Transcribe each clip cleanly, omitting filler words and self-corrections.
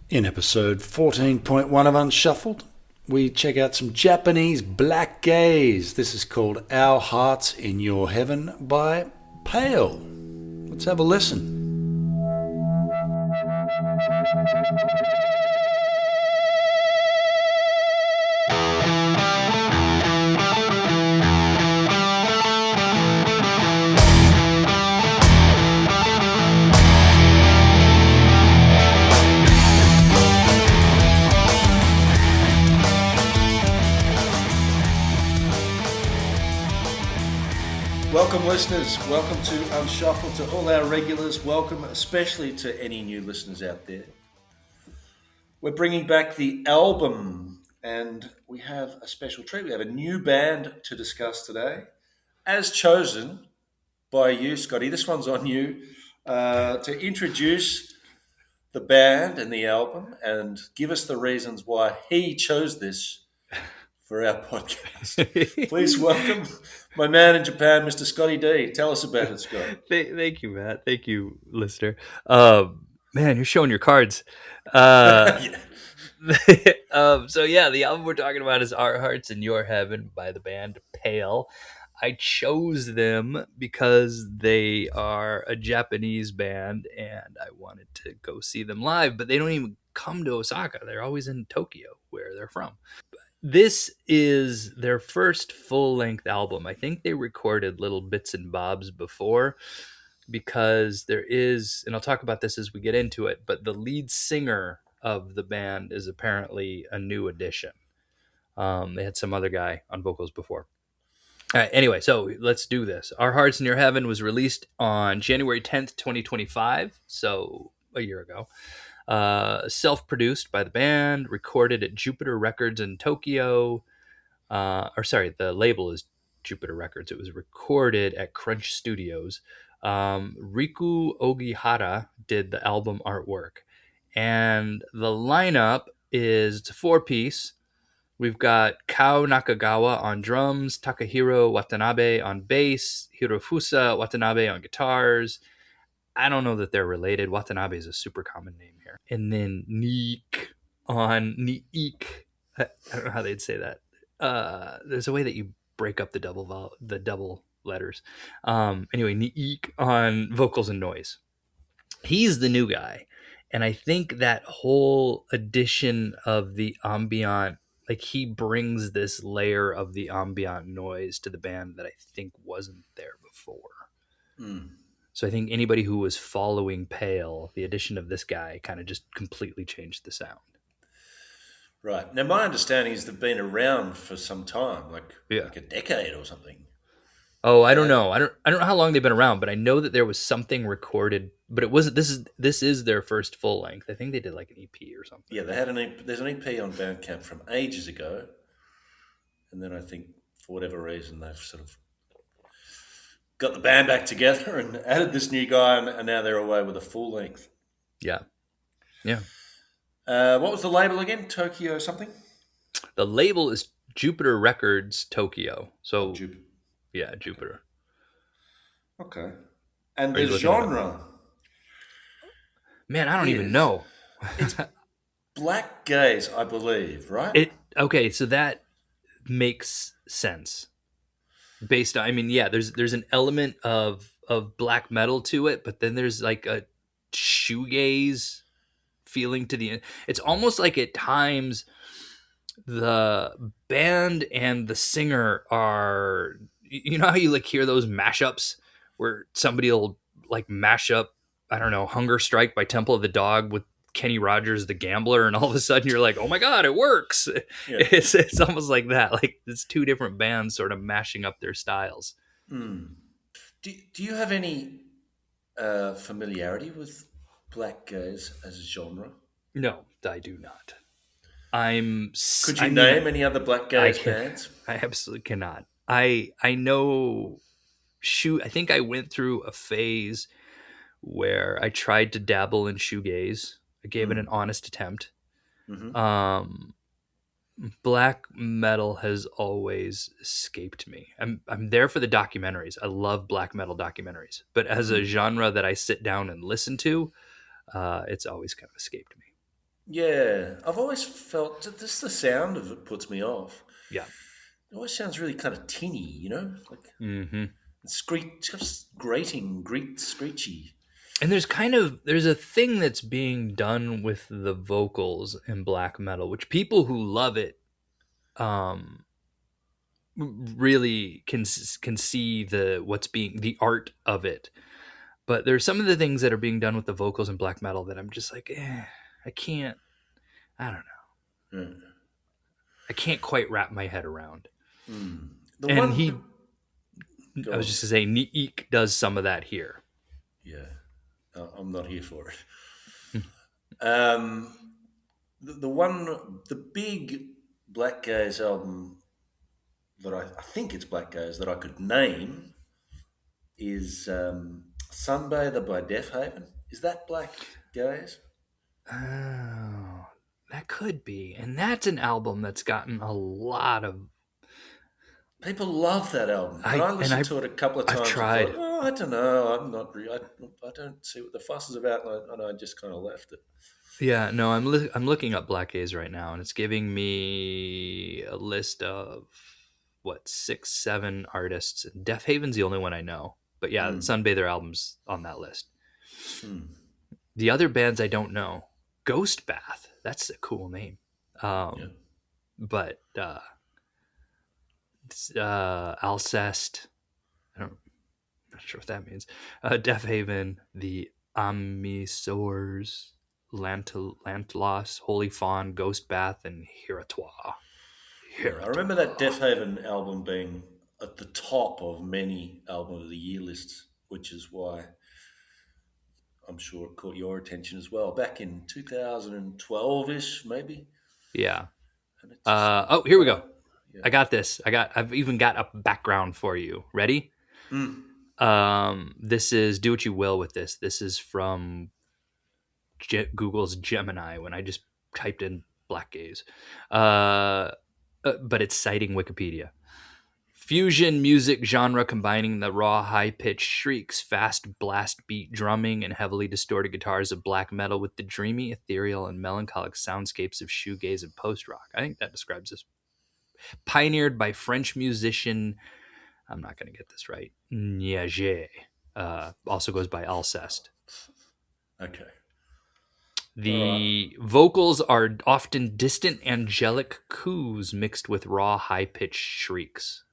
In episode 14.1 of Unshuffled, we check out some Japanese blackgaze. This is called Our Hearts in Your Heaven by Pale. Let's have a listen. Welcome, listeners. Welcome to Unshuffled. To all our regulars, welcome, especially to any new listeners out there. We're bringing back the album, and we have a special treat. We have a new band to discuss today, as chosen by you, Scotty. This one's on you to introduce the band and the album and give us the reasons why he chose this for our podcast. Please welcome my man in Japan, Mr. Scotty D. Tell us about it, Scott. Thank you, Matt. Thank you, listener. Man, you're showing your cards. Uh, Yeah. the album we're talking about is Our Hearts in Your Heaven by the band Pale. I chose them because they are a Japanese band and I wanted to go see them live, but they don't even come to Osaka. They're always in Tokyo, where they're from. This is their first full-length album. I think they recorded little bits and bobs before, because there is, and I'll talk about this as we get into it, but the lead singer of the band is apparently a new addition. They had some other guy on vocals before. All right, anyway, so let's do this. Our Hearts in Your Heaven was released on January 10th, 2025, so a year ago. Self-produced by the band, recorded at Jupiter Records in Tokyo. The label is Jupiter Records. It was recorded at Crunch Studios. Riku Ogihara did the album artwork. And the lineup is, it's a four-piece. We've got Kao Nakagawa on drums, Takahiro Watanabe on bass, Hirofusa Watanabe on guitars. I don't know that they're related. Watanabe is a super common name here. And then Niik on Niik. I don't know how they'd say that. There's a way that you break up the double letters. Anyway, Niik on vocals and noise. He's the new guy. And I think that whole addition of the ambient, like he brings this layer of the ambient noise to the band that I think wasn't there before. Mm. So I think anybody who was following Pale, the addition of this guy kind of just completely changed the sound. Right. Now, my understanding is they've been around for some time, Yeah. like a decade or something. Oh, I don't Uh, know. I don't know how long they've been around, but I know that there was something recorded. But it wasn't. This is their first full length. I think they did like an EP or something. yeah, they had there's an EP on Bandcamp from ages ago. And then I think for whatever reason, they've sort of got the band back together and added this new guy, and now they're away with a full length. Yeah, yeah. What was the label again? Tokyo something? The label is Jupiter Records Tokyo. Oh, So Jupiter. yeah, Jupiter. Okay. And Are the you looking it up? genre Man, I don't even is know. it's black gaze, I believe, right? It okay. So that makes sense. Based on, I mean, yeah, there's an element of black metal to it, but then there's like a shoegaze feeling to the. It's almost like at times the band and the singer are, you know how you like hear those mashups where somebody will like mash up, I don't know, Hunger Strike by Temple of the Dog with Kenny Rogers the Gambler, and all of a sudden you're like, oh my god, it works. Yeah. It's almost like that, like it's two different bands sort of mashing up their styles. Mm. Do you have any familiarity with black gaze as a genre? No, I do not. I'm Could you I mean, name any other black I gaze can bands? I absolutely cannot. I know, shoot, I think I went through a phase where I tried to dabble in shoegaze. I gave it an Mm. honest attempt. Hmm. Um, Black metal has always escaped me. I'm there for the documentaries. I love black metal documentaries, but as a Mm. genre that I sit down and listen to, it's always kind of escaped me. Yeah, I've always felt that just the sound of it puts me off. Yeah. It always sounds really kind of tinny, like Hmm. just grating, screechy. And there's a thing that's being done with the vocals in black metal, which people who love it um really can see the art of it. But there's some of the things that are being done with the vocals in black metal that I'm just like, I can't. I don't know. Yeah. I can't quite wrap my head around. Mm. The And one, he, I go was on. just to say, Neek does some of that here. Yeah, I'm not here for it. Um, the big Black Gaze album that I think it's Black Gaze that I could name is Sunbather by Deaf Haven. Is that Black Gaze? Oh, that could be. And that's an album that's gotten a lot of People love that album, and I I and listened I've to it a couple of I've times and thought, tried. oh, I don't know, I'm not really, I don't see what the fuss is about, and I just kind of left it. Yeah, no, I'm looking up Black Gaze right now, and it's giving me a list of what 6, 7 artists. Deaf Haven's the only one I know, but yeah, Mm. Sunbather album's on that list. Mm. The other bands I don't know. Ghost Bath, that's a cool name. Yeah. But Alcest, I don't, I'm not sure what that means. Deaf Haven, the Amisors, Lantlos, Holy Fawn, Ghost Bath, and Hiratois. Yeah, I remember that Death Haven album being at the top of many album of the year lists, which is why I'm sure it caught your attention as well. Back in 2012 ish, maybe, Yeah. and it just Here we got go. up. Yeah. I got this. I've even got a background for you. Ready? Mm. This is do what you will with this. This is from Google's Gemini when I just typed in black gaze. But it's citing Wikipedia. Fusion music genre combining the raw, high pitched shrieks, fast blast beat drumming, and heavily distorted guitars of black metal with the dreamy, ethereal, and melancholic soundscapes of shoegaze and post rock. I think that describes this. Pioneered by French musician, I'm not going to get this right, Niaget, also goes by Alcest. Okay. All right. The vocals are often distant, angelic coos mixed with raw, high pitched shrieks.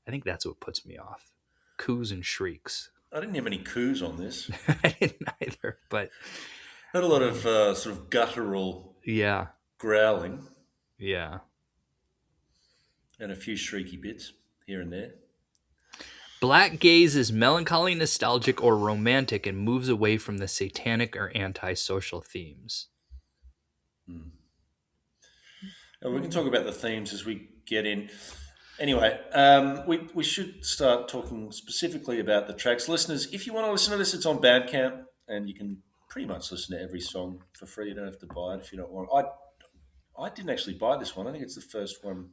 I think that's what puts me off. Coos and shrieks. I didn't have any coups on this. I didn't either, but Had a lot of sort of guttural yeah, growling yeah. and a few shrieky bits here and there. Black gaze is melancholy, nostalgic, or romantic and moves away from the satanic or antisocial themes. Mm. And we can talk about the themes as we get in. Anyway, we should start talking specifically about the tracks. Listeners, if you want to listen to this, it's on Bandcamp, and you can pretty much listen to every song for free. You don't have to buy it if you don't want. I didn't actually buy this one. I think it's the first one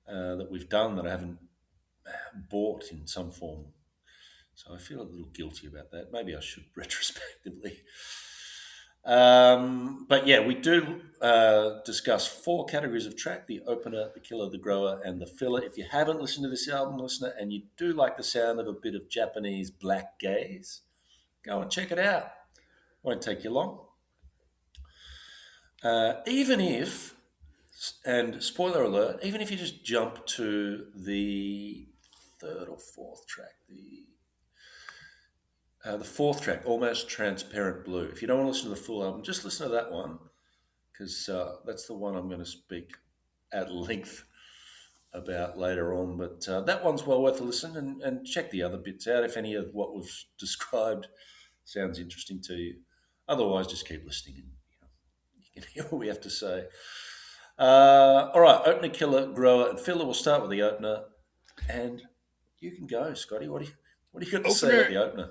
that we've done that I haven't bought in some form. So I feel a little guilty about that. Maybe I should retrospectively. But yeah, we do discuss 4 categories of track: the opener, the killer, the grower, and the filler. If you haven't listened to this album, listener, and you do like the sound of a bit of Japanese black gaze, go and check it out. Won't take you long. Even if, and spoiler alert, even if you just jump to the third or fourth track, the fourth track, Almost Transparent Blue. If you don't want to listen to the full album, just listen to that one because that's the one I'm going to speak at length about later on. But that one's well worth a listen, and check the other bits out if any of what we've described sounds interesting to you. Otherwise, just keep listening and you can hear what we have to say. All right, opener, killer, grower, and filler. We'll start with the opener, and you can go, Scotty. What do you got to say about Opener the opener?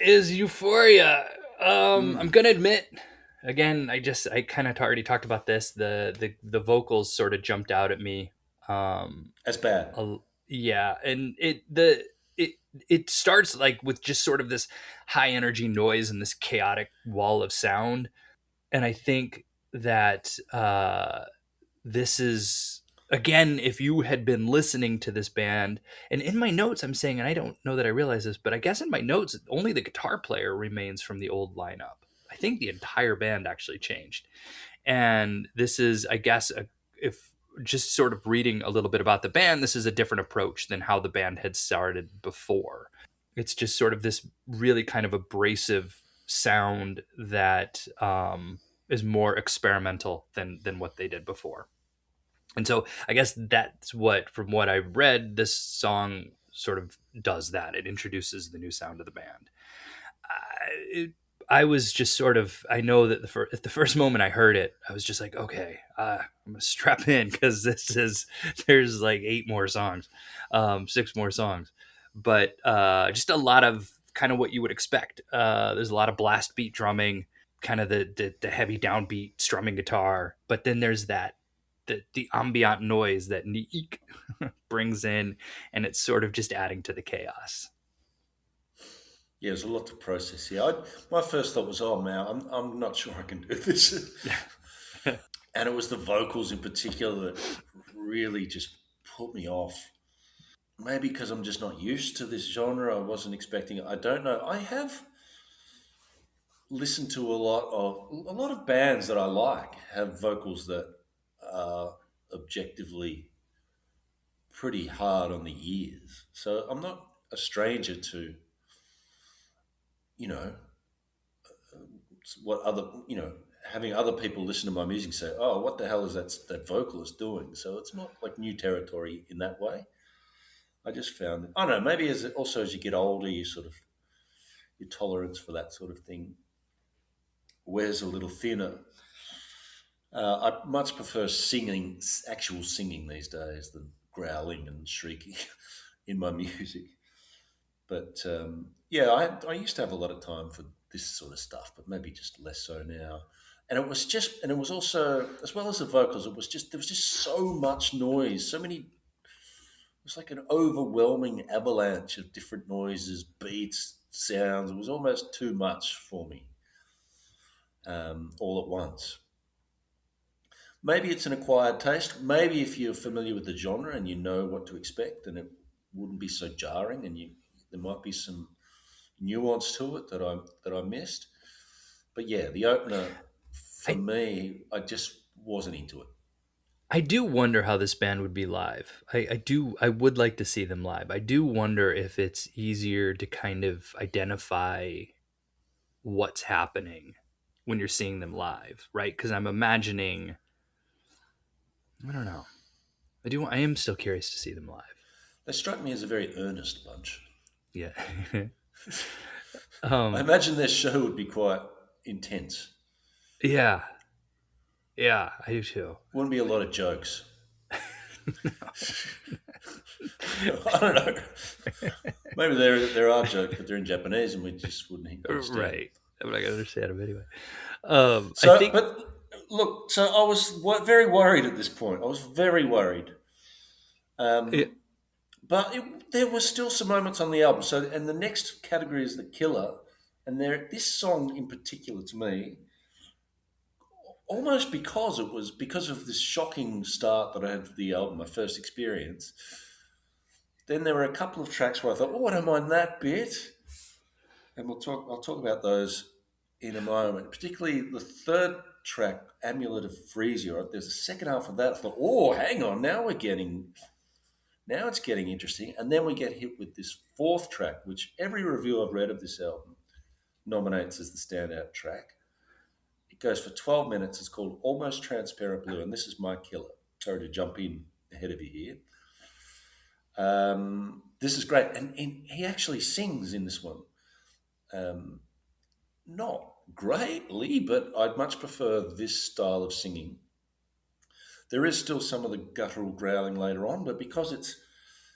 is Euphoria. I'm Mm. gonna admit, again, I kind of already talked about this. The vocals sort of jumped out at me. As bad. Yeah, and it it starts like with just sort of this high energy noise and this chaotic wall of sound, And I think that this is, again, if you had been listening to this band, and in my notes I'm saying, and I don't know that I realize this, but I guess in my notes only the guitar player remains from the old lineup. I think the entire band actually changed. And this is, I guess, if just sort of reading a little bit about the band, this is a different approach than how the band had started before. It's just sort of this really kind of abrasive sound that is more experimental than what they did before. And so I guess that's what, from what I've read, this song sort of does that. It introduces the new sound of the band. I, I was just sort of, I know that at the first moment I heard it, I was just like, okay, I'm gonna strap in because there's like 8 more songs, 6 more songs, but just a lot of kind of what you would expect. There's a lot of blast beat drumming, kind of the heavy downbeat strumming guitar, but then there's the ambient noise that Neek brings in, and it's sort of just adding to the chaos. Yeah, there's a lot to process here. My first thought was, oh man, I'm not sure I can do this. And it was the vocals in particular that really just put me off. Maybe because I'm just not used to this genre. I wasn't expecting it. I don't know. I have listened to a lot of bands that I like have vocals that are objectively pretty hard on the ears. So I'm not a stranger to, you know, what other, having other people listen to my music and say, "Oh, what the hell is that vocalist doing?" So it's not like new territory in that way. I just found I don't know. Maybe as you get older, you sort of your tolerance for that sort of thing wears a little thinner. I much prefer singing, actual singing these days, than growling and shrieking in my music. But yeah, I used to have a lot of time for this sort of stuff, but maybe just less so now. And it was also, as well as the vocals, there was just so much noise, so many. It was like an overwhelming avalanche of different noises, beats, sounds. It was almost too much for me, all at once. Maybe it's an acquired taste. Maybe if you're familiar with the genre and you know what to expect, then it wouldn't be so jarring, and there might be some nuance to it that I missed. But yeah, the opener for I me, I just wasn't into it. I do wonder how this band would be live. I would like to see them live. I do wonder if it's easier to kind of identify what's happening when you're seeing them live, right? Because I'm imagining, I don't know. I am still curious to see them live. They struck me as a very earnest bunch. Yeah. I um imagine their show would be quite intense. yeah. Yeah, I do too. Wouldn't be a lot of jokes. I don't know. Maybe there are jokes, but they're in Japanese, and we just wouldn't understand. Right. I'm not gonna understand them anyway. I So, think but look, so I was very worried at this point. I was very worried. it, Um, but there were still some moments on the album. So, and the next category is the killer, and this song in particular to me, almost because of this shocking start that I had to the album, my first experience. Then there were a couple of tracks where I thought, "Oh, I don't mind that bit," and I'll talk about those in a moment. Particularly the third track, "Amulet of Freesia." There's a second half of that. I thought, "Oh, hang on, now it's getting interesting." And then we get hit with this fourth track, which every review I've read of this album nominates as the standout track. It goes for 12 minutes. It's called Almost Transparent Blue, and this is my killer. Sorry to jump in ahead of you here. This is great. And he actually sings in this one. Um, Not greatly, but I'd much prefer this style of singing. There is still some of the guttural growling later on, but because it's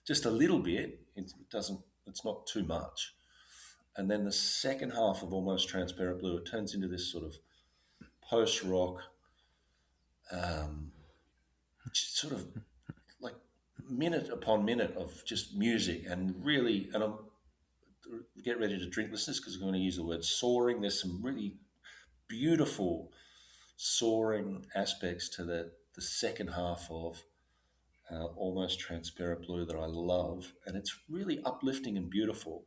just a little bit, it's not too much. And then the second half of Almost Transparent Blue, it turns into this sort of post rock, um, sort of like minute upon minute of just music, and really, and I'm get ready to drink listeners because I'm going to use the word soaring. There's some really beautiful, soaring aspects to the second half of Almost Transparent Blue that I love, and it's really uplifting and beautiful.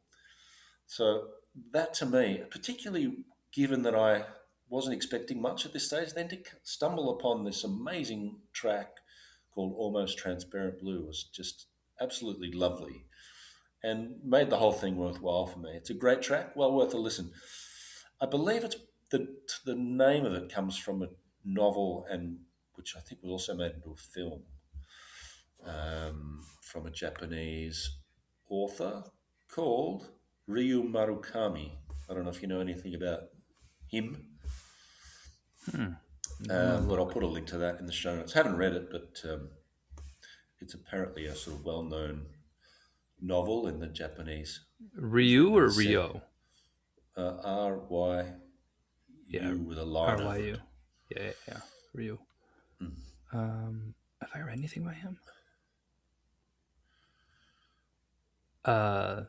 So that to me, particularly given that I wasn't expecting much at this stage, then to stumble upon this amazing track called Almost Transparent Blue was just absolutely lovely and made the whole thing worthwhile for me. It's a great track, well worth a listen. I believe it's the name of it comes from a novel, and which I think was also made into a film from a Japanese author called Ryu Marukami. I don't know if you know anything about him, but I'll put a link to that in the show notes. Haven't read it, but it's apparently a sort of well-known novel in the Japanese. It's Ryu written in or the Rio? RYU Yeah, with a line over RYU. it. Yeah. Ryu. Have I read anything by him? I'll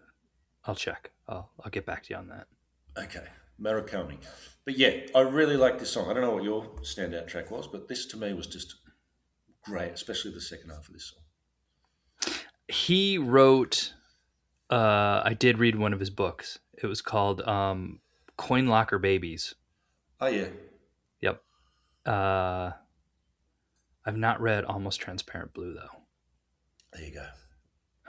check. I'll get back to you on that. Okay, Murakami. But yeah, I really like this song. I don't know what your standout track was, but this to me was just great, especially the second half of this song. He wrote. I did read one of his books. It was called Coin Locker Babies. Oh yeah, Yep. I've not read Almost Transparent Blue though. there you go.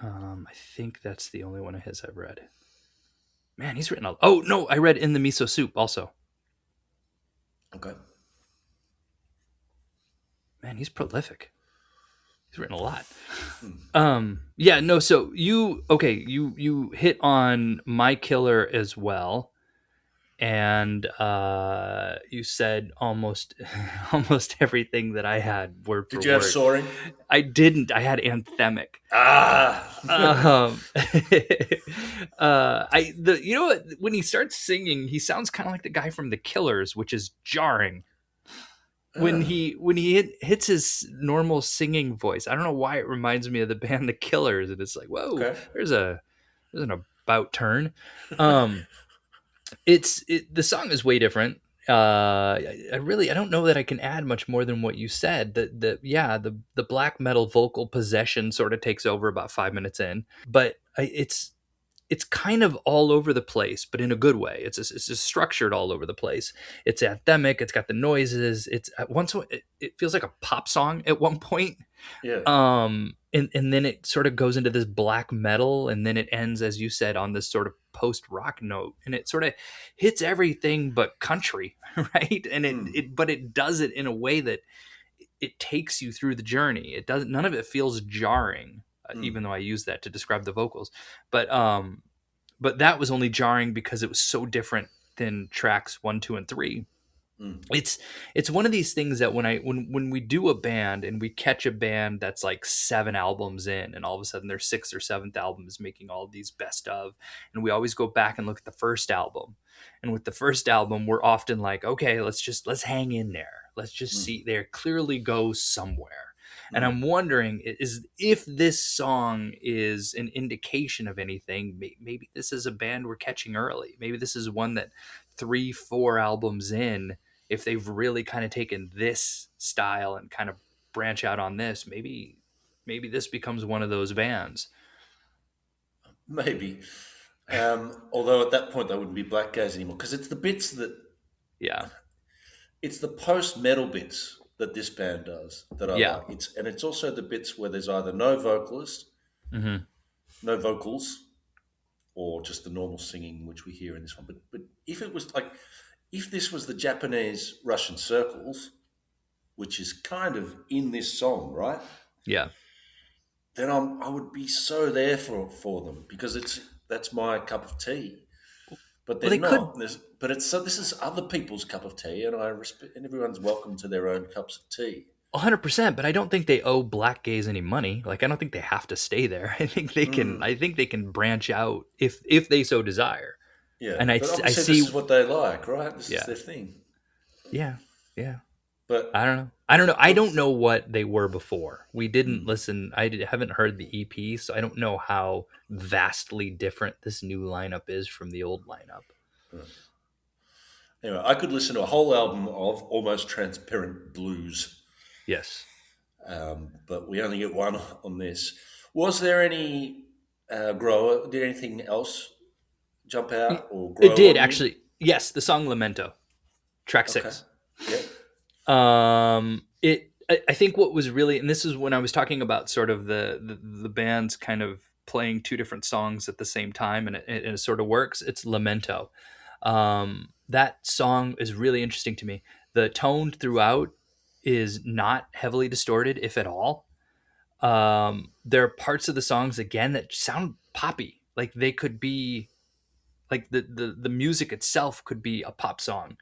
I think that's the only one of his I've read. Man, he's written a. Oh no, I read In the Miso Soup also. Okay. Man, he's prolific. He's written a lot. Yeah, no, so you hit on My Killer as well. And you said almost almost everything that I had word for Did you have word. Soaring? I didn't. I had anthemic. Ah, Um, you know what, when he starts singing, he sounds kind of like the guy from The Killers, which is jarring. When he hits his normal singing voice, I don't know why it reminds me of the band The Killers, and it's like, whoa, okay. there's an about turn. The song is way different. I don't know that I can add much more than what you said. The black metal vocal possession sort of takes over about 5 minutes in, but it's kind of all over the place, but in a good way. It's just structured all over the place. It's anthemic. It's got the noises. It's at once it feels like a pop song at one point. Yeah. And then it sort of goes into this black metal, and then it ends, as you said, on this sort of post rock note, and it sort of hits everything but country, right? And but it does it in a way that it takes you through the journey. It doesn't. None of it feels jarring, even though I use that to describe the vocals. But that was only jarring because it was so different than tracks 1, 2, and 3. It's one of these things that when we do a band and we catch a band that's like 7 albums in, and all of a sudden their 6th or 7th album is making all of these best of, and we always go back and look at the first album, and with the first album we're often like, okay, let's hang in there, let's just see, there clearly goes somewhere. And I'm wondering is if this song is an indication of anything. Maybe this is a band we're catching early. Maybe this is one that 3-4 albums in, if they've really kind of taken this style and kind of branch out on this, maybe this becomes one of those bands. Maybe. Although at that point they wouldn't be blackgaze anymore, because it's the bits that Yeah. it's the post metal bits that this band does that I Yeah. like. It's also the bits where there's either no vocalist, Mm-hmm. no vocals, or just the normal singing which we hear in this one. But if it was like if this was the Japanese Russian circles, which is kind of in this song, right? Yeah. Then I would be so there for them, because that's my cup of tea. But they're Well, they could not. But it's so this is other people's cup of tea, and I respect. And everyone's welcome to their own cups of tea. 100%, but I don't think they owe blackgaze any money. Like, I don't think they have to stay there. I think they can. I think they can branch out if they so desire. Yeah, And I but I obviously see. this is what they like, right? This Yeah. is their thing. Yeah. But I don't know. I don't know what they were before. We didn't listen. Haven't heard the EP, so I don't know how vastly different this new lineup is from the old lineup. Anyway, I could listen to a whole album of almost transparent blues, Yes. but we only get one on this. Was there any grower? Did anything else jump out or It grow did on you? actually. Yes, the song Lamento, track Okay. 6. Yep. I think what was really, and this is when I was talking about sort of the band's kind of playing two different songs at the same time, and it sort of works. It's Lamento. That song is really interesting to me. The tone throughout is not heavily distorted, if at all. There are parts of the songs again that sound poppy, like they could be like the music itself could be a pop song.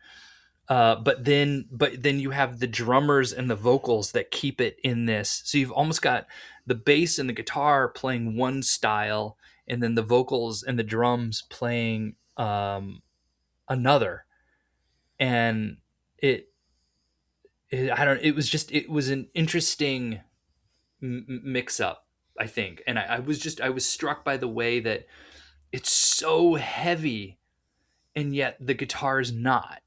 But then you have the drummers and the vocals that keep it in this. So you've almost got the bass and the guitar playing one style, and then the vocals and the drums playing another. And it, I don't. It was an interesting mix up, I think. And I was struck by the way that it's so heavy, and yet the guitar's not.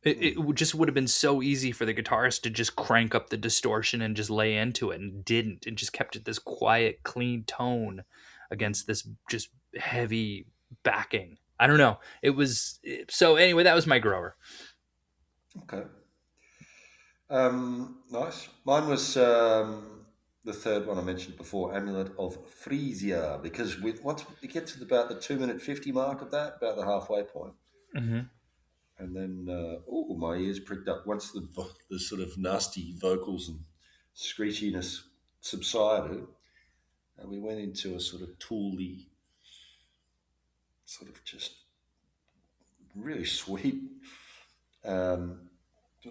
It just would have been so easy for the guitarist to just crank up the distortion and just lay into it, and didn't, and just kept it this quiet, clean tone against this just heavy backing. I don't know. It was so anyway. That was my grower. Okay. Nice. Mine was the third one I mentioned before, Amulet of Frisia, because once we get to about the 2 minute 50 mark of that, about the halfway point, Mm-hmm. and then my ears pricked up once the sort of nasty vocals and screechiness subsided, and we went into a sort of tooly, sort of just really sweet um,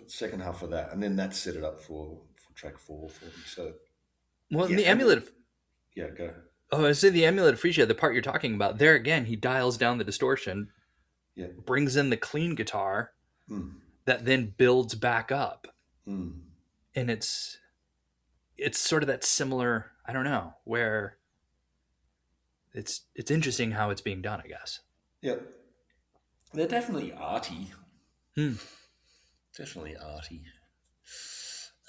second half of that, and then that set it up for track 4 for me. So Well, in yeah, the Amulet. amulet of Yeah, go. oh, I say the amulet of Frisia, the part you're talking about, there again, he dials down the distortion, Yeah. brings in the clean guitar Mm. that then builds back up, Mm. and it's sort of that similar. I don't know where it's interesting how it's being done, I guess. Yeah, they're definitely arty. Hmm. Definitely arty.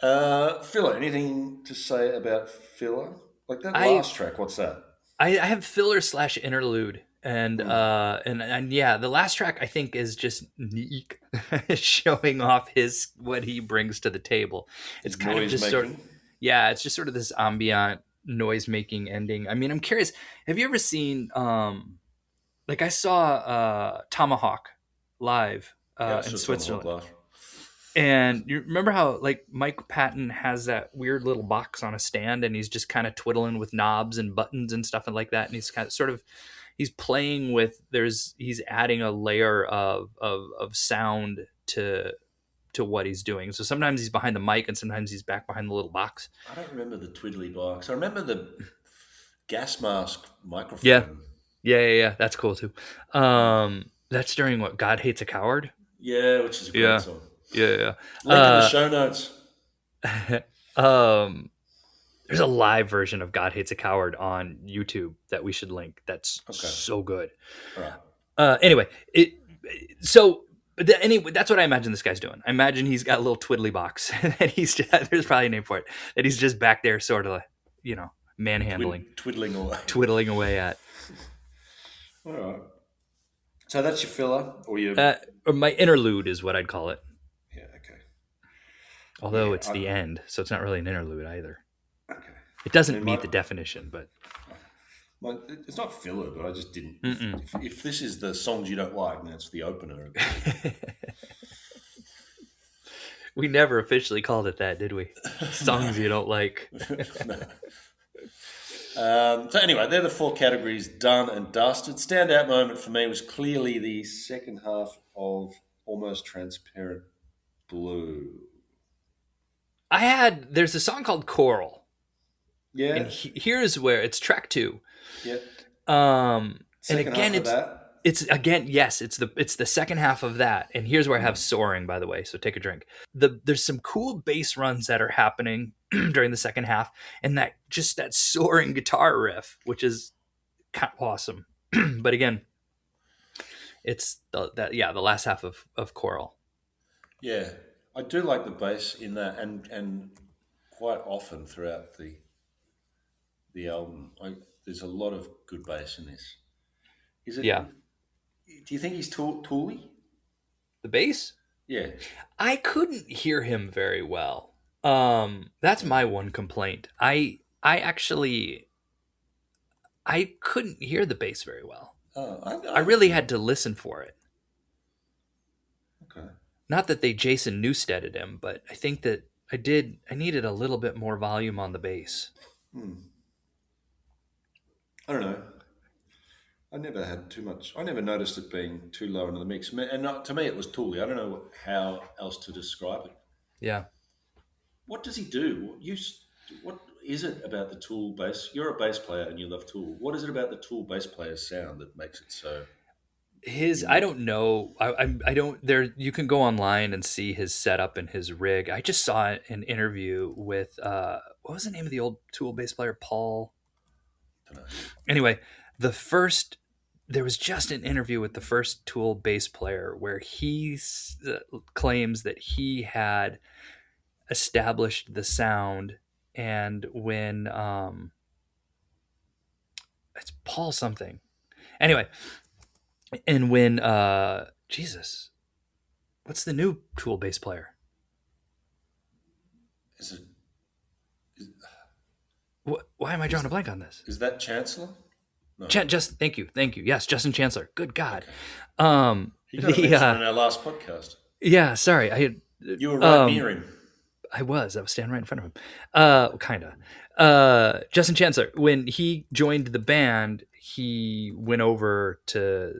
Filler, anything to say about filler? Like that I last track, what's that? I have filler slash interlude, and Mm. yeah, the last track I think is just Neek showing off his what he brings to the table. It's His kind of noise just sort making. yeah, it's just sort of this ambient noise making ending. I mean, I'm curious, have you ever seen like I saw Tomahawk live Yeah, I in saw Tomahawk Switzerland. live. And you remember how like Mike Patton has that weird little box on a stand, and he's just kind of twiddling with knobs and buttons and stuff and like that, and he's kind of sort of he's playing with he's adding a layer of sound to what he's doing. So sometimes he's behind the mic and sometimes he's back behind the little box. I don't remember the twiddly box. I remember the gas mask Yeah, microphone. yeah. That's cool too. That's during what God Hates a Coward. Yeah, which is a great Yeah, song. yeah. Link in the show notes. Um, there's a live version of God Hates a Coward on YouTube that we should link. That's Okay. so good. All right. Anyway, so anyway, that's what I imagine this guy's doing. I imagine he's got a little twiddly box that there's probably a name for it, that he's just back there sort of, manhandling, Twiddling away. twiddling away at. All right. So that's your filler, or your Or my interlude is what I'd call it. yeah. Okay. Although Yeah. it's the end, so it's not really an interlude either. Okay. It doesn't mean, meet the definition, but it's not filler, but I just didn't. Mm-mm. If this is the songs you don't like, then it's the opener. we never officially called it that, did we? Songs you don't like. So anyway, they're the 4 categories done and dusted. Standout moment for me was clearly the second half of Almost Transparent Blue. There's a song called Coral, Yeah. and here's where it's track 2. Yeah. And Second again, half of that. it's the second half of that, and here's where I have soaring, by the way, so take a drink. There's some cool bass runs that are happening during the second half, and that soaring guitar riff, which is kind of awesome. But again, It's the last half of Coral. Yeah, I do like the bass in that, and quite often throughout the album, there's a lot of good bass in this. Is it? Yeah, Do you think he's tooly? the bass. Yeah. I couldn't hear him very well. That's Oh, my one complaint. I actually I couldn't hear the bass very well. oh I I really think had to listen for it. okay. Not that they Jason Newsteaded him, but I think that I needed a little bit more volume on the bass. Hmm. I don't know. I never had too much. I never noticed it being too low into the mix, and to me, it was tooly. I don't know how else to describe it. Yeah. What does he do? What is it about the Tool bass? You're a bass player and you love Tool. What is it about the Tool bass player's sound that makes it so His I unique? don't know. I don't there you can go online and see his setup and his rig. I just saw an interview with what was the name of the old Tool bass player? Paul. I don't know. Anyway, the first there was just an interview with the first Tool bass player where he claims that he had established the sound, and when it's Paul something. Anyway, and when Jesus, what's the new Tool bass player? Is it Why am I drawing a is blank on this? is that Chancellor? No. Just thank you. Yes, Justin Chancellor. Good God. Okay. He got a The mention in our last podcast. yeah, sorry, You were right um near him. I was standing right in front of him. Kind of. Justin Chancellor, when he joined the band, he went over to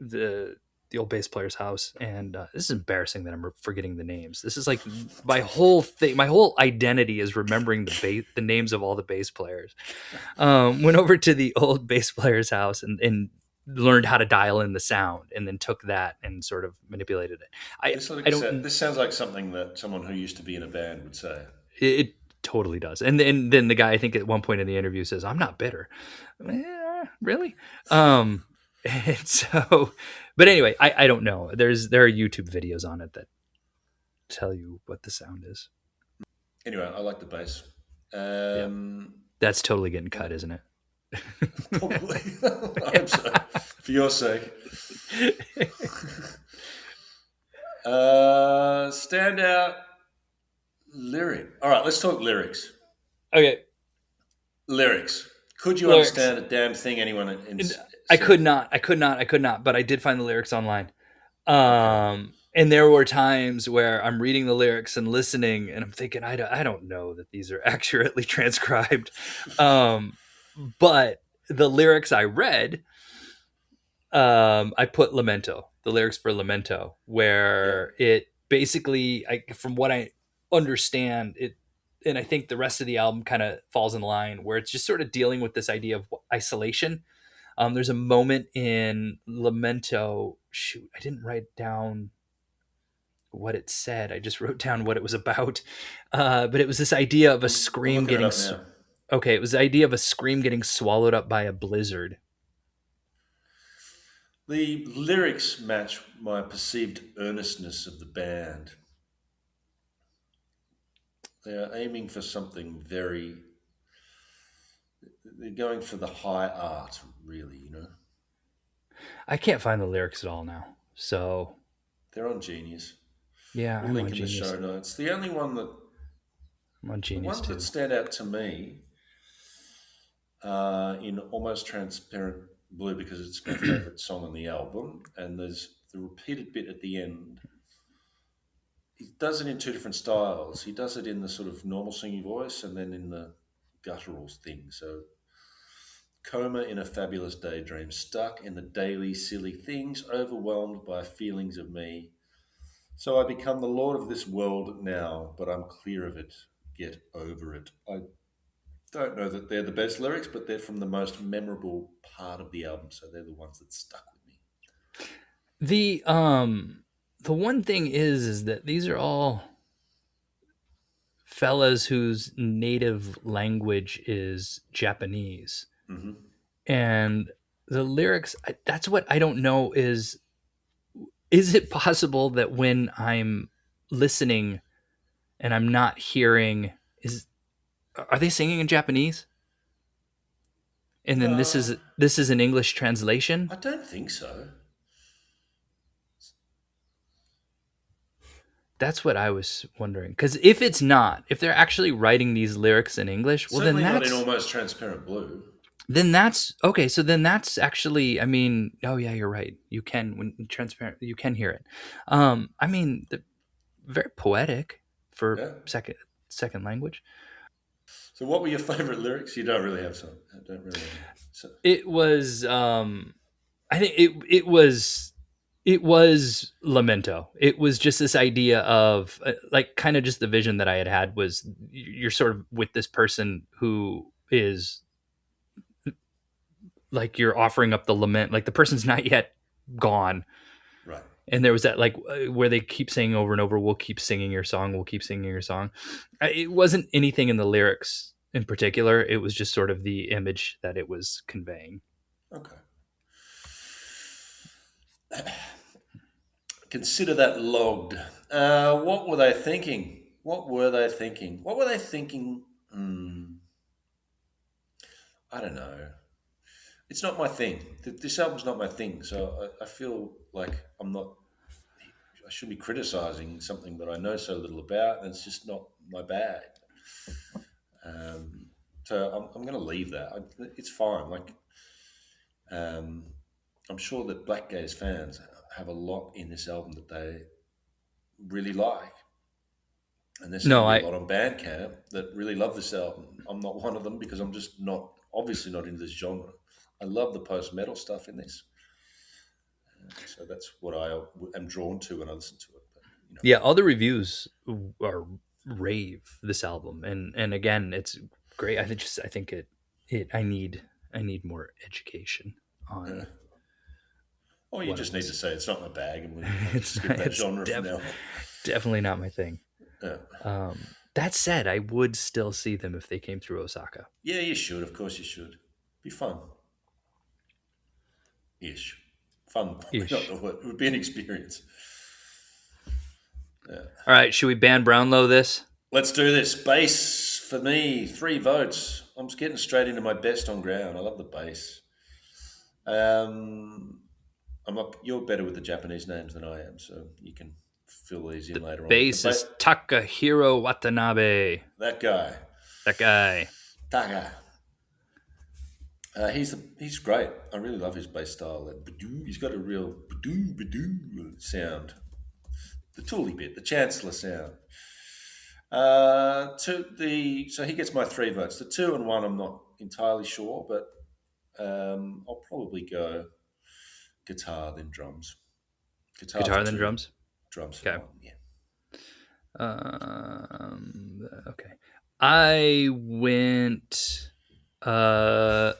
the the old bass player's house, and this is embarrassing that I'm forgetting the names. This is like my whole thing. My whole identity is remembering the names of all the bass players. Went over to the old bass player's house and learned how to dial in the sound, and then took that and sort of manipulated it. I don't. This sounds like something that someone who used to be in a band would say. It totally does. And then the guy, I think at one point in the interview, says, "I'm not bitter." Really? And so, but anyway, I don't know. There are YouTube videos on it that tell you what the sound is. Anyway, I like the bass. Yeah, Um, that's totally getting cut, isn't it? Probably. I hope so. For your sake. Standout lyric. All right, let's talk lyrics. Okay, Lyrics. Could you lyrics. understand a damn thing anyone I said? could not. I could not. But I did find the lyrics online. Okay. And there were times where I'm reading the lyrics and listening, and I'm thinking, I don't know that these are accurately transcribed. Um, but the lyrics I read, I put Lamento, the lyrics for Lamento, Yeah. where it basically, from what I understand, and I think the rest of the album kind of falls in line, where it's just sort of dealing with this idea of isolation. There's a moment in Lamento. Shoot, I didn't write down what it said. I just wrote down what it was about. But it was this idea of a We're scream looking it getting. up now. Okay, it was the idea of a scream getting swallowed up by a blizzard. The lyrics match my perceived earnestness of the band. They are aiming for something very. They're going for the high art, really. I can't find the lyrics at all now. So They're on Genius. yeah, We'll I'm link on in the Genius. show notes. I'm on The Genius ones that too. stand out to me in Almost Transparent Blue because it's my favourite song on the album, and there's the repeated bit at the end. He does it in two different styles. He does it in the sort of normal singing voice and then in the guttural thing. So, coma in a fabulous daydream, stuck in the daily silly things, overwhelmed by feelings of me. So I become the lord of this world now, but I'm clear of it. Get over it. I don't know that they're the best lyrics, but they're from the most memorable part of the album, so they're the ones that stuck with me. The one thing is that these are all fellas whose native language is Japanese. Hmm. And the lyrics, that's what I don't know is Is it possible that when I'm listening and I'm not hearing, is are they singing in Japanese? And then Uh, this is an English translation? I don't think so. That's what I was wondering. Because if it's not, if they're actually writing these lyrics in English, well, Certainly not in Almost Transparent Blue. then that's okay. So then that's actually, I mean, oh yeah, you're right. You can when transparent, you can hear it. I mean, very poetic for Yeah. second language. So, what were your favourite lyrics? You don't really have some. I don't really. So, It was, I think it was lamento. It was just this idea of like kind of just the vision that I had was you're sort of with this person who is like you're offering up the lament, like the person's not yet gone. right. And there was that like where they keep saying over and over, "We'll keep singing your song. We'll keep singing your song." It wasn't anything in the lyrics in particular. It was just sort of the image that it was conveying. Okay. Consider that logged. What were they thinking? What were they thinking? What were they thinking? I don't know. It's not my thing. This album's not my thing. So I feel like I'm not. I should be criticizing something that I know so little about, and it's just not my bag. Um, so I'm going to leave that. It's fine. Like um, I'm sure that blackgaze fans have a lot in this album that they really like. And there seems to No, be a I lot on Bandcamp that really love this album. I'm not one of them because I'm just not, obviously not into this genre. I love the post metal stuff in this, so that's what I am drawn to when I listen to it. But yeah, all the reviews are rave this album, and again, it's great. I think it I need more education yeah. on Or you what just I'm need to listening. say it's not my bag, and I'll just It's skip that it's genre from now on. definitely not my thing. Yeah. That said, I would still see them if they came through Osaka. Yeah, you should. Of course, you should. Be fun. Ish. Fun, probably not Ish. the word. It would be an experience. Yeah. All right, should we ban Brownlow this? Let's do this. Bass for me, 3 votes. I'm just getting straight into my best on ground. I love the bass. Um, I'm not. You're better with the Japanese names than I am, so you can fill these in The later on. But bass is Takahiro Watanabe. that guy, That guy. Taga, he's great. I really love his bass style. He's got a real sound. The Tooley bit, the Chancellor sound. So he gets my 3 votes. The 2 and 1, I'm not entirely sure, but I'll probably go guitar then drums. Guitar for Guitar then 2, drums. drums for Okay. 1. Yeah. Okay. I went. Uh,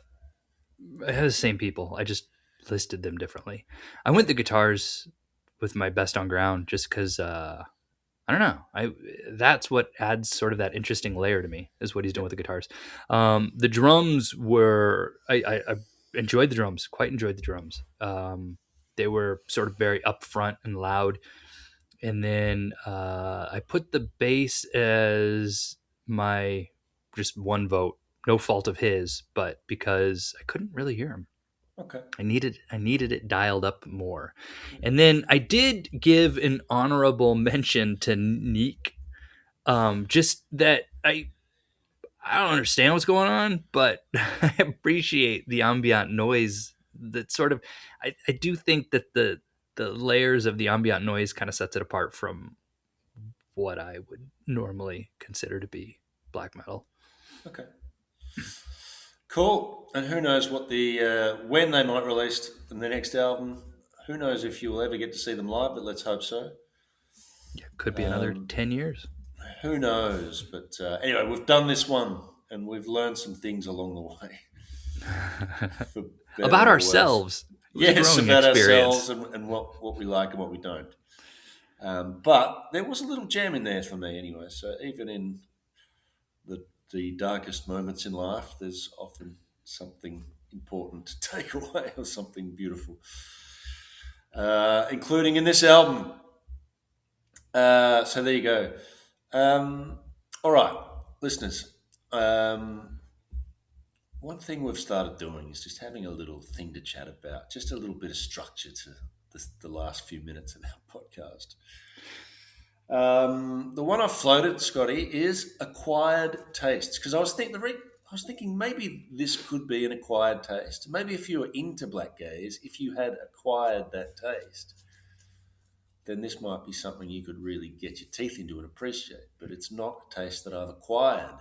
I had the same people. I just listed them differently. I Yeah. went the guitars with my best on ground just because I don't know. I That's what adds sort of that interesting layer to me is what he's doing Yep. with the guitars. The drums were I enjoyed the drums. Quite enjoyed the drums. They were sort of very upfront and loud. And then I put the bass as my just 1 vote. No fault of his, but because I couldn't really hear him. Okay. I needed it dialed up more. And then I did give an honorable mention to Neek. Just that I don't understand what's going on, but I appreciate the ambient noise that sort of I do think that the layers of the ambient noise kind of sets it apart from what I would normally consider to be black metal. Okay. Cool. And who knows what when they might release the next album? Who knows if you'll ever get to see them live? But let's hope so. Yeah, could be another Um, 10 years. who knows? But anyway, we've done this one, and we've learned some things along the way, for better About or worse. ourselves. It was a Yes, growing about ourselves experience. and what we like and what we don't. But there was a little gem in there for me anyway. So even in the the darkest moments in life, there's often something important to take away or something beautiful. including in this album. So there you go. Um, all right, listeners. Um, One thing we've started doing is just having a little thing to chat about, just a little bit of structure to the last few minutes of our podcast. The one I floated, Scotty, is acquired tastes because I was thinking maybe this could be an acquired taste. Maybe if you were into black gaze, if you had acquired that taste, then this might be something you could really get your teeth into and appreciate. But it's not a taste that I've acquired.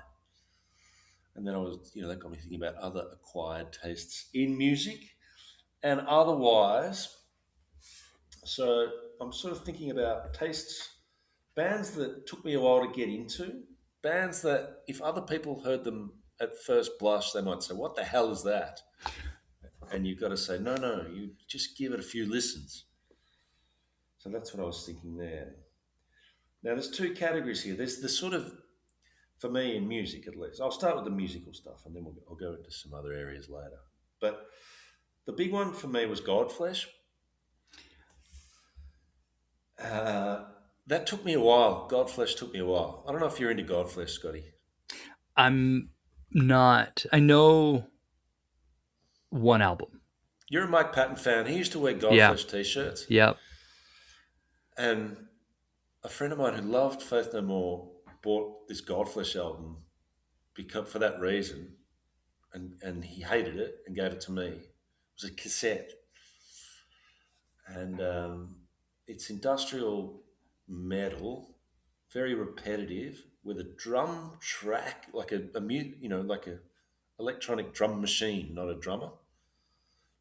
And then that got me thinking about other acquired tastes in music and otherwise. So I'm sort of thinking about tastes, bands that took me a while to get into, bands that if other people heard them at first blush, they might say, "What the hell is that?" And you've got to say, "No, no, you just give it a few listens." So that's what I was thinking there. Now, there's two categories here. There's the sort of, for me in music at least, I'll start with the musical stuff and then I'll go into some other areas later. But the big one for me was Godflesh. Uh, that took me a while. Godflesh took me a while. I don't know if you're into Godflesh, Scotty. I'm not. I know one album. You're a Mike Patton fan. He used to wear Yeah. Godflesh t-shirts. Yeah. And a friend of mine who loved Faith No More bought this Godflesh album because for that reason, and he hated it and gave it to me. It was a cassette, and it's industrial metal, very repetitive, with a drum track like like a electronic drum machine, not a drummer.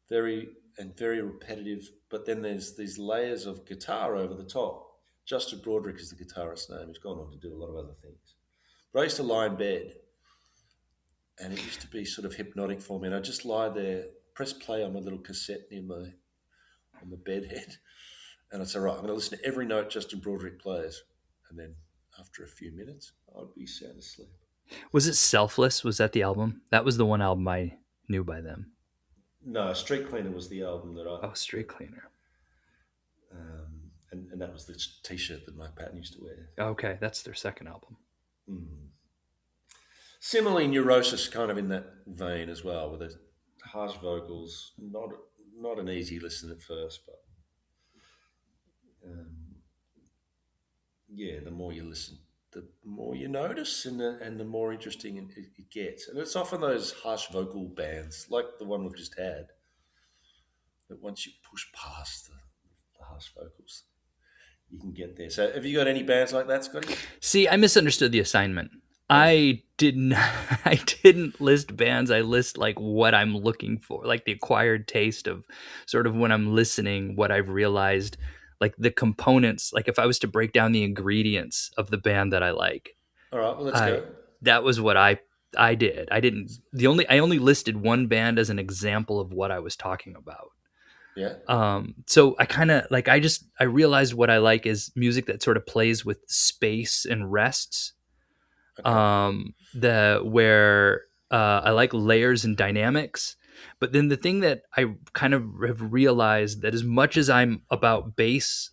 Very repetitive. But then there's these layers of guitar over the top. Justin Broadrick is the guitarist's name. He's gone on to do a lot of other things. But I used to lie in bed, and it used to be sort of hypnotic for me. And I just lie there, press play on my little cassette near my on the bed head, and I'd say, right, I'm going to listen to every note Justin Broadrick plays, and then after a few minutes, I'd be sound asleep. Was it Selfless? Was that the album? That was the one album I knew by them. No, Street Cleaner was the album that I. Oh, Street Cleaner. And that was the T-shirt that Mike Patton used to wear. Okay, that's their second album. Mm. Similarly, Neurosis, kind of in that vein as well, with the harsh vocals. Not an easy listen at first, but um, yeah, the more you listen, the more you notice, and the more interesting it gets. And it's often those harsh vocal bands, like the one we've just had, that once you push past the harsh vocals, you can get there. So, have you got any bands like that, Scotty? See, I misunderstood the assignment. I didn't I didn't list bands. I list like what I'm looking for, like the acquired taste of sort of when I'm listening, what I've realized, like the components, like if I was to break down the ingredients of the band that I like. All right, well, let's I go. That was what I did. I only listed one band as an example of what I was talking about. Yeah. So I kind of like I realized what I like is music that sort of plays with space and rests. Okay. The where I like layers and dynamics. But then the thing that I kind of have realized that as much as I'm about bass,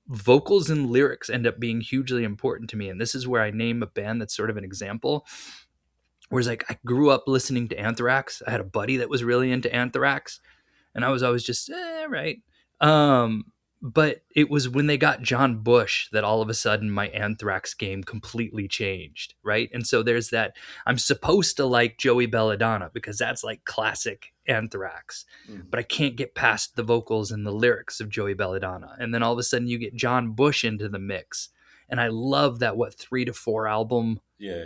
vocals and lyrics end up being hugely important to me. And this is where I name a band that's sort of an example. Whereas like I grew up listening to Anthrax. I had a buddy that was really into Anthrax, and I was always just right. But it was when they got John Bush that all of a sudden my Anthrax game completely changed, right? And so there's that. I'm supposed to like Joey Belladonna because that's like classic Anthrax, but I can't get past the vocals and the lyrics of Joey Belladonna. And then all of a sudden you get John Bush into the mix, and I love that 3 to 4 album Yeah.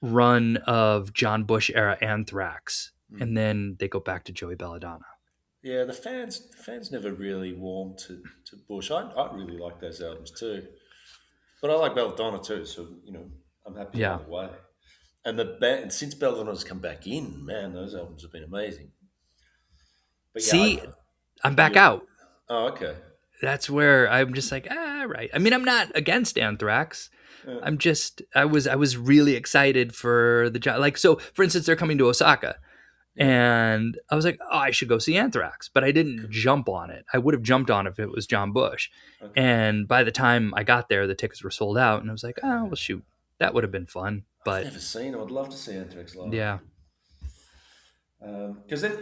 run of John Bush era Anthrax, and then they go back to Joey Belladonna. Yeah, the fans never really warmed to Bush. I really like those albums too, but I like Belladonna too. So I'm happy Yeah. either way. And the band, and since Belladonna's come back in, man, those albums have been amazing. But yeah, See, I'm back you, out. oh okay, That's where I'm just like, right. I mean, I'm not against Anthrax. I'm just, I was really excited for the job. Like, so for instance, they're coming to Osaka. Yeah. And I was like, oh, I should go see Anthrax, but I didn't jump on it. I would have jumped on it if it was John Bush. Okay. And by the time I got there, the tickets were sold out, and I was like, oh, well, shoot, that would have been fun. I've But never seen them. I'd love to see Anthrax live. yeah, Because then,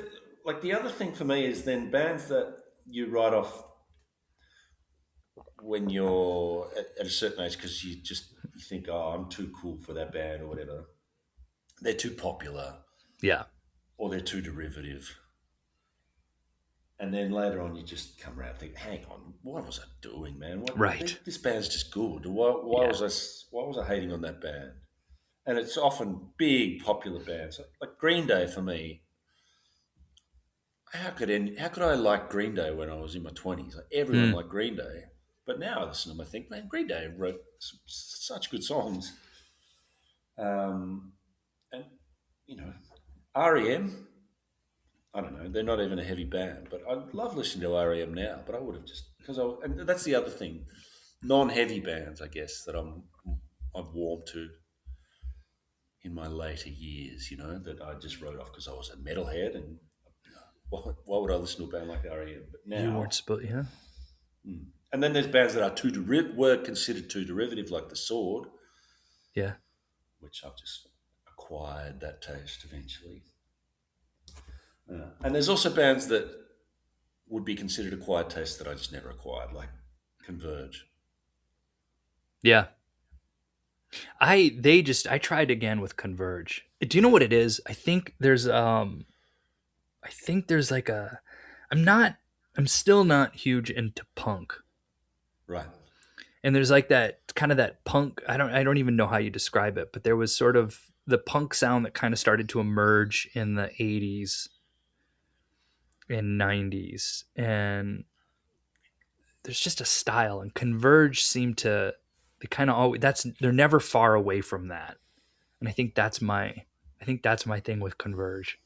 like the other thing for me is then bands that you write off when you're at a certain age because you think, oh, I'm too cool for that band or whatever. They're too popular yeah, or they're too derivative. And then later on, you just come around and think, hang on, what was I doing, man? right, This band's just good. Why yeah, was I hating on that band? And it's often big popular bands like Green Day for me. How could I like Green Day when I was in my 20s? Like everyone mm, liked Green Day, but now I listen to them, I think, man, Green Day wrote such good songs. And you know, REM. I don't know. They're not even a heavy band, but I love listening to REM now. But I would have just because and that's the other thing, non-heavy bands, I guess that I've warmed to in my later years. You know that I just wrote off because I was a metalhead, and you know, why would I listen to a band like REM? But you weren't now, supposed, yeah, and then there's bands that are were considered too derivative, like the Sword, yeah, which I've just acquired that taste eventually. And there's also bands that would be considered acquired taste that I just never acquired, like Converge. yeah. I tried again with Converge. Do you know what it is? I think there's like a I'm not I'm still not huge into punk. Right. And there's like that kind of that punk, I don't even know how you describe it, but there was sort of the punk sound that kind of started to emerge in the 80s and 90s, and there's just a style, and Converge seemed to they kind of always that's they're never far away from that. And I think that's my thing with Converge.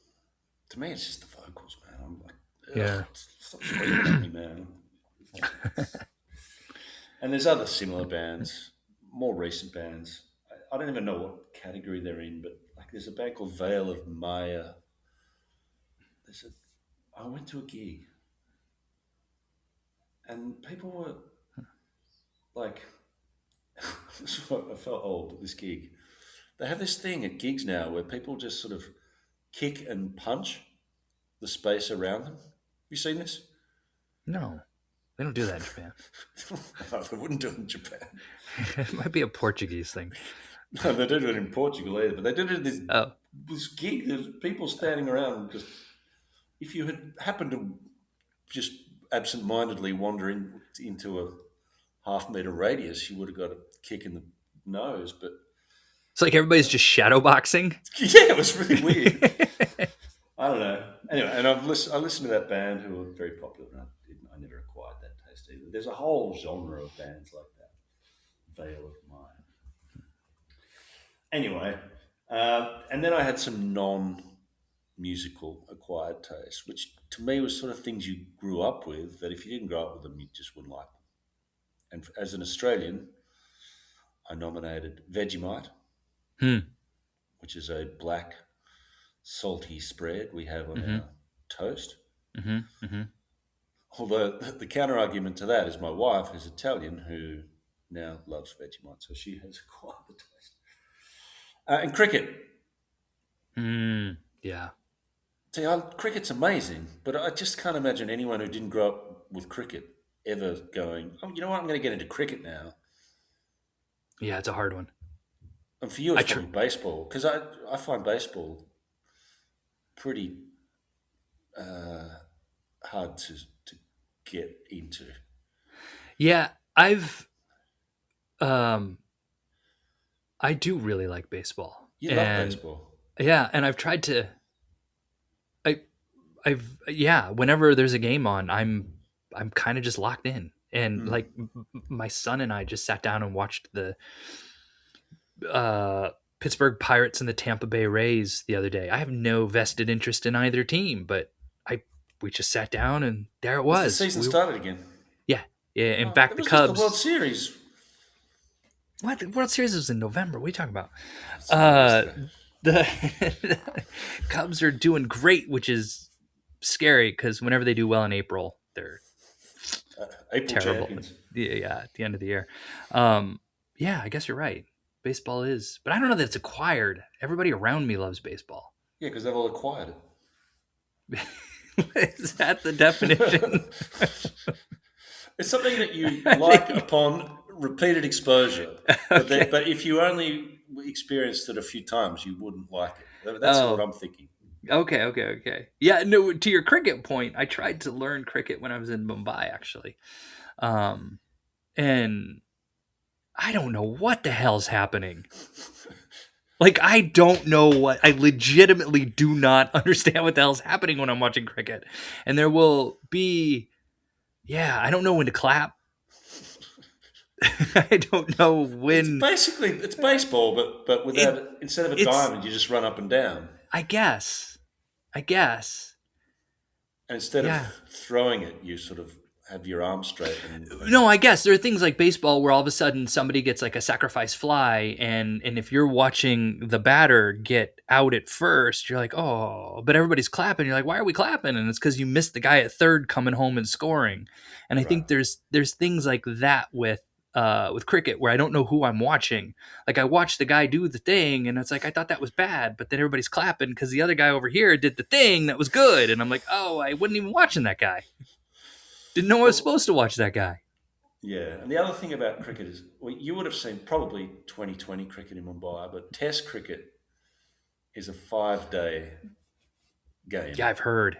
To me, it's just the vocals, man. I'm like, Yeah. ugh, stop screaming at me, man. And there's other similar bands, more recent bands. I don't even know what category they're in, but like there's a band called Veil of Maya. There's a, I went to a gig and people were like, I felt old at this gig. They have this thing at gigs now where people just sort of kick and punch the space around them. Have you seen this? No. They don't do that in Japan. They wouldn't do it in Japan. It might be a Portuguese thing. No, they don't do it in Portugal either. But they did it at Oh. this gig. There's people standing around. Just if you had happened to just absent-mindedly wander into a half-meter radius, you would have got a kick in the nose. But It's like everybody's just shadow boxing. yeah, it was really weird. I don't know. Anyway, and I listened to that band who were very popular. And I never acquired that taste either. There's a whole genre of bands like that. Veil of Mine. Anyway, and then I had some non-musical acquired taste, which to me was sort of things you grew up with. That if you didn't grow up with them, you just wouldn't like them. And as an Australian, I nominated Vegemite, Hmm. which is a black salty spread we have on Mm-hmm. our toast. Mm-hmm. Mm-hmm. Although the counter argument to that is my wife, who's Italian, who now loves Vegemite, so she has acquired the taste. And cricket. Mm. Yeah. See, cricket's amazing, but I just can't imagine anyone who didn't grow up with cricket ever going, oh, you know what, I'm going to get into cricket now. Yeah, it's a hard one. And for you, I it's tr- probably baseball, because I find baseball pretty uh, hard to get into. Yeah, um I do really like baseball. You love And baseball. yeah, and I've tried to I yeah, whenever there's a game on, I'm kind of just locked in. And Mm. like my son and I just sat down and watched the uh Pittsburgh Pirates and the Tampa Bay Rays the other day. I have no vested interest in either team, but I we just sat down and there it Has the was. season started again? Yeah. Yeah, in Oh, fact it the was just the World Cubs. Series. What? The World Series was in November. What are you talking about? It started Uh yesterday. The Cubs are doing great, which is scary because whenever they do well in April, they're April terrible. champions. Yeah, at the end of the year. Yeah, I guess you're right. Baseball is, but I don't know that it's acquired. Everybody around me loves baseball. Yeah, because they've all acquired Is that the definition? it. It's something that you I like think- upon repeated exposure. okay. But if you only experienced it a few times, you wouldn't like it. That's what Oh, I'm thinking. okay. Yeah, no. To your cricket point, I tried to learn cricket when I was in Mumbai, actually, um, and I don't know what the hell's happening. Like, I don't know what. I legitimately do not understand what the hell's happening when I'm watching cricket. And there will be, yeah, I don't know when to clap. I don't know when. It's baseball, but It, without instead of a it's, diamond, you just run up and down. I guess. I guess. And instead of Yeah. throwing it, you sort of have your arm straight. No, I guess there are things like baseball where all of a sudden somebody gets like a sacrifice fly, and if you're watching the batter get out at first, you're like, oh, but everybody's clapping. You're like, why are we clapping? And it's because you missed the guy at third coming home and scoring. And I Right. think there's things like that with cricket where I don't know who I'm watching. Like I watched the guy do the thing, and it's like I thought that was bad, but then everybody's clapping because the other guy over here did the thing that was good, and I'm like, oh, I wasn't even watching that guy. Didn't know I was Well, supposed to watch that guy. yeah. And the other thing about cricket is, well, you would have seen probably 2020 cricket in Mumbai, but Test cricket is a 5 day game. Yeah, I've heard.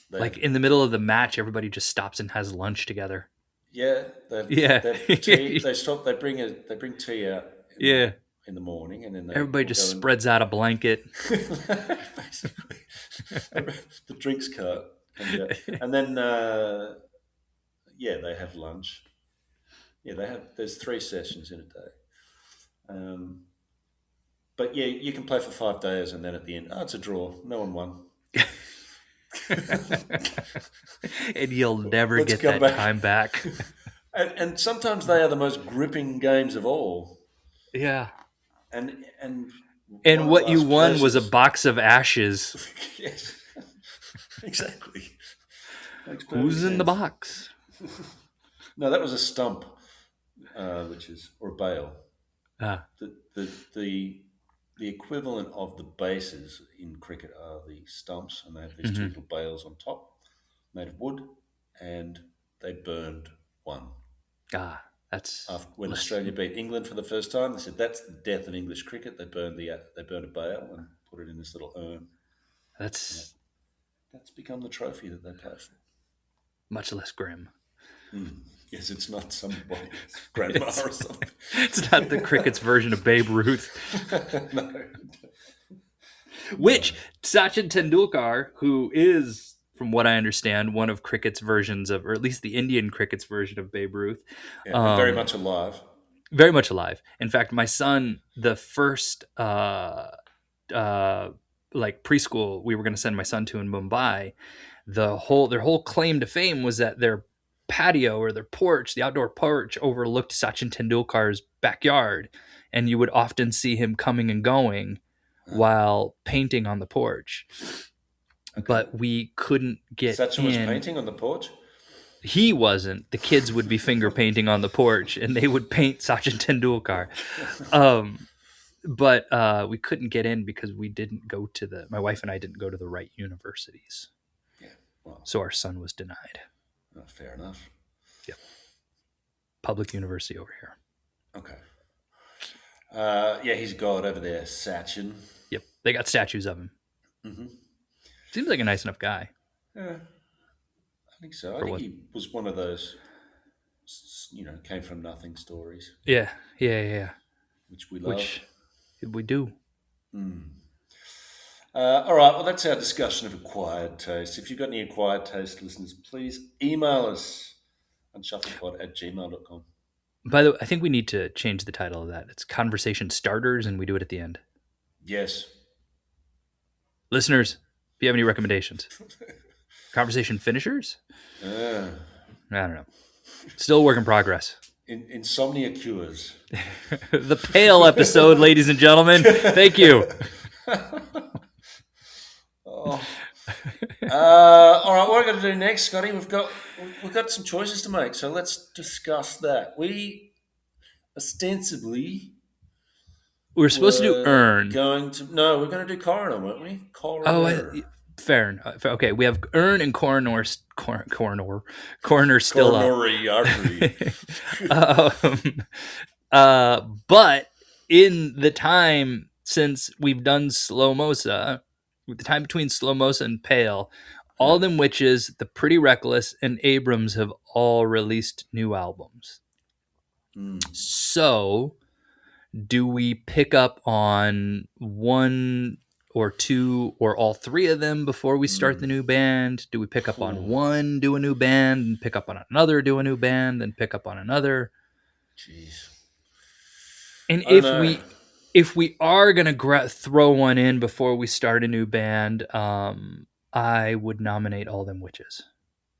They, Like in the middle of the match, everybody just stops and has lunch together. yeah, Yeah. they've tea. They stop. They bring tea out Yeah. in the morning, and then they Everybody will just go and spreads out a blanket. basically the drinks cart comes out, and then yeah, they have lunch. Yeah, they have. There's 3 sessions in a day. Um, but yeah, you can play for 5 days, and then at the end, oh, it's a draw. No one won. And you'll never Let's get come that back. time back. And sometimes they are the most gripping games of all. Yeah. And And one of what you life's won was a pleasures. box of ashes. Yes, exactly. Makes perfect Who's in the sense. box? No, that was a stump, which is or a bale. Ah. The the the the equivalent of the bases in cricket are the stumps, and they have these two Mhm. little bales on top, made of wood, and they burned one. Ah, that's After, when less. Australia beat England for the first time, they said that's the death of English cricket. They burned a bale and put it in this little urn. And That's that's become the trophy that they play for. much less grim. Yes, it's not somebody's grandma It's, or something. it's not the cricket's version of Babe Ruth. No. Which Sachin Tendulkar, who is, from what I understand, one of cricket's versions of, or at least the Indian cricket's version of Babe Ruth, Yeah, and very much alive. very much alive. In fact, my son, the first uh, like preschool we were going to send my son to in Mumbai, their whole claim to fame was that their patio or their porch, the outdoor porch, overlooked Sachin Tendulkar's backyard, and you would often see him coming and going while painting on the porch. Okay. But we couldn't get Sachin was in. painting on the porch. He wasn't. The kids would be finger painting on the porch, and they would paint Sachin Tendulkar. But we couldn't get in because we didn't go to my wife and I didn't go to the right universities. Yeah, well, So our son was denied. fair enough. Yep. Public university over here. Okay. Yeah, he's God over there, Sachin. Yep. They got statues of him. Mm-hmm. Seems like a nice enough guy. Yeah, I think so. I For think what? he was one of those, came from nothing stories, Yeah. which we love. Which we do. All right, well, that's our discussion of acquired taste. If you've got any acquired taste, listeners, please email us on shufflepod@gmail.com. By the way, I think we need to change the title of that. It's Conversation Starters, and we do it at the end. Yes. Listeners, if you have any recommendations, Conversation Finishers? Uh, I don't know. Still a work in progress. insomnia cures. The Pale episode, ladies and gentlemen. Thank you. Oh. All right, what are we going to do next, Scotty? We've got some choices to make, so let's discuss that. We ostensibly We're supposed to do were Earn. going to no, we're going to do coroner, weren't we? Oh, Coroner, fair. Okay, we have Earn and Coroner still up. coronary artery. um, but in the time since we've done Slow-Mosa, with the time between Slow-Mosa and Pale, All Them Witches, The Pretty Reckless, and Abrams have all released new albums. So, do we pick up on one or two or all three of them before we start the new band? Do we pick up on one, do a new band, and pick up on another, do a new band, then pick up on another? Jeez. And I don't know. if we are gonna throw one in before we start a new band, I would nominate All Them Witches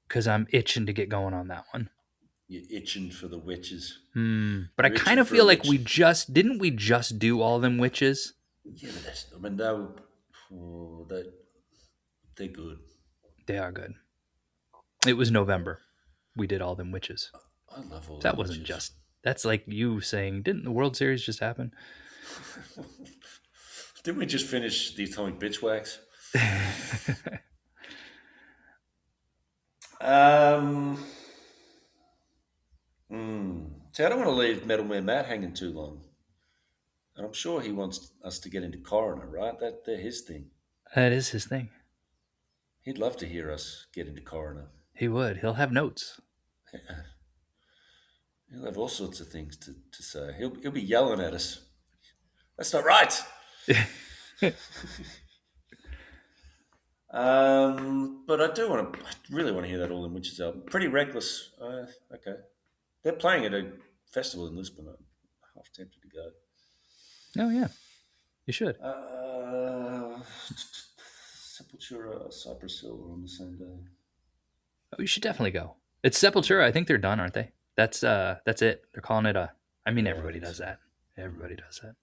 because I'm itching to get going on that one. You're itching for the witches. But I You're kind itching of for a feel like witch. we just do All Them Witches. Yeah, but they're good. They are good. It was November. We did All Them Witches. I love all That the wasn't witches. just. That's like you saying, didn't the World Series just happen? Didn't we just finish the Atomic Bitch Wax? See, I don't want to leave Metal Man Matt hanging too long. And I'm sure he wants us to get into Coroner, right? They're his thing. That is his thing. He'd love to hear us get into Coroner. He would. He'll have notes. He'll have all sorts of things to say. He'll be yelling at us. That's not right. But I really want to hear that All Them Witches album. Pretty Reckless. Okay. They're playing at a festival in Lisbon. I'm half tempted to go. Oh, yeah. You should. Sepultura, Cypress Hill are on the same day. Oh, you should definitely go. It's Sepultura. I think they're done, aren't they? That's it. They're calling it a. I mean, everybody does that. Everybody does that.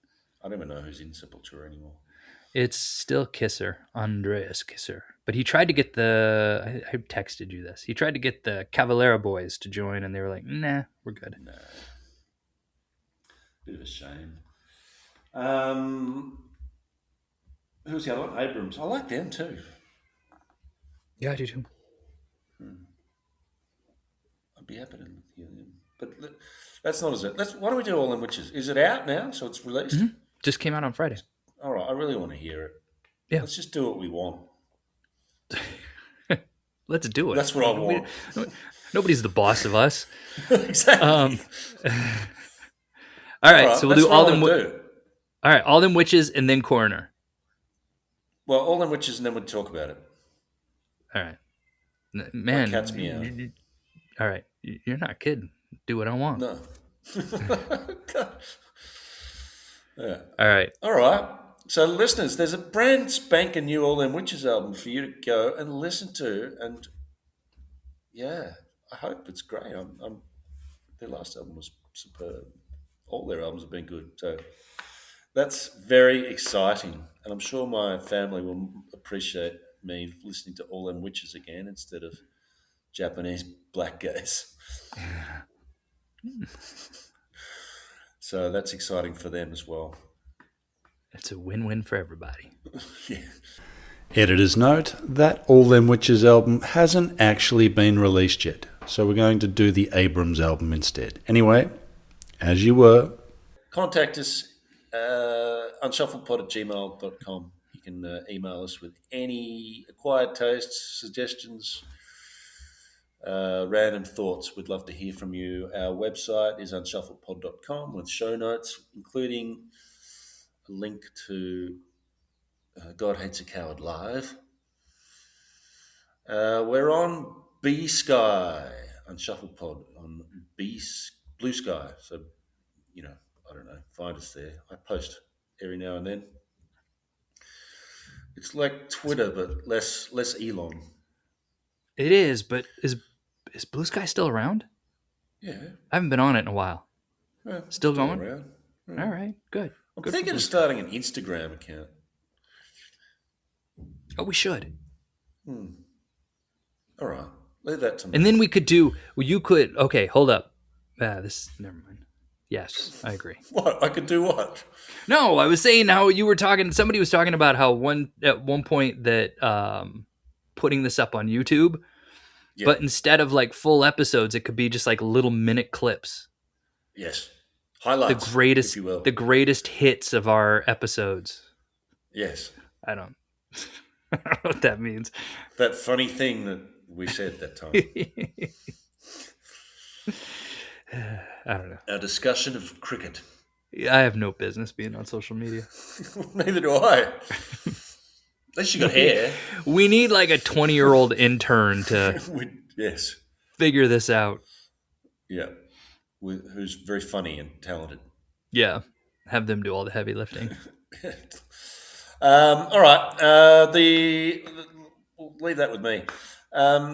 I don't even know who's in Sepultura anymore. It's still Kisser, Andreas Kisser. But he tried to get I texted you this. He tried to get the Cavalera boys to join, and they were like, nah, we're good. No. Bit of a shame. Who's the other one? Abrams. I like them too. Yeah, I do too. I'd be happy to hear them. But that's not as it. Why don't we do All Them Witches? Is it out now? So it's released? Mm-hmm. Just came out on Friday. All right. I really want to hear it. Yeah. Let's just do what we want. Let's do it. That's what I want. Nobody's the boss of us. Exactly. All right, so we'll do All Them. All right, All Them Witches and then Coroner. Well, All Them Witches and then we'll talk about it. All right, man. Cat's meow. All right, you're not kidding. Do what I want. No. Yeah. All right. So, listeners, there's a brand spanking new All Them Witches album for you to go and listen to, and yeah, I hope it's great. Their last album was superb. All their albums have been good, so that's very exciting, and I'm sure my family will appreciate me listening to All Them Witches again instead of Japanese blackgaze. So that's exciting for them as well. It's a win-win for everybody. Yeah. Editor's note, that All Them Witches album hasn't actually been released yet, so we're going to do the Abrams album instead. Anyway, as you were. Contact us, unshuffledpod@gmail.com. You can email us with any acquired tastes, suggestions, random thoughts. We'd love to hear from you. Our website is unshuffledpod.com with show notes, including a link to God Hates a Coward Live. We're on B Sky, Unshuffled Pod on Blue Sky. So, I don't know, find us there. I post every now and then. It's like Twitter, but less Elon. It is, but is Blue Sky still around? Yeah. I haven't been on it in a while. Well, Still going? around. All right, good. I'm Good thinking for of you. starting an Instagram account. Oh, we should. All right. Leave that to me. And then we could do. Well, you could. Okay, hold up. Never mind. Yes, I agree. What? I could do what? No, I was saying how you were talking. Somebody was talking about how at one point that putting this up on YouTube, Yeah. but instead of like full episodes, it could be just like little minute clips. Yes. The Highlights, greatest, if you will. the greatest hits of our episodes. Yes. I don't know what that means. That funny thing that we said that time. I don't know. Our discussion of cricket. I have no business being on social media. Neither do I. At least you got hair. We need like a 20-year-old intern to Yes. figure this out. Yeah. Who's very funny and talented. Yeah. Have them do all the heavy lifting. All right. We'll leave that with me.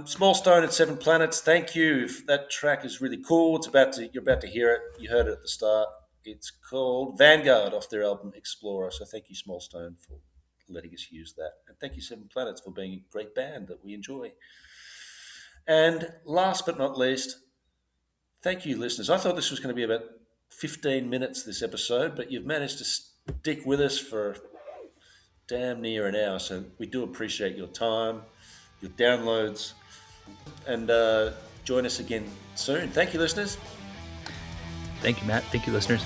Small Stone at Seven Planets. Thank you. That track is really cool. You're about to hear it. You heard it at the start. It's called Vanguard off their album Explorer. So thank you, Small Stone, for letting us use that. And thank you, Seven Planets, for being a great band that we enjoy. And last but not least, thank you, listeners. I thought this was going to be about 15 minutes, this episode, but you've managed to stick with us for damn near an hour. So we do appreciate your time, your downloads, and join us again soon. Thank you, listeners. Thank you, Matt. Thank you, listeners.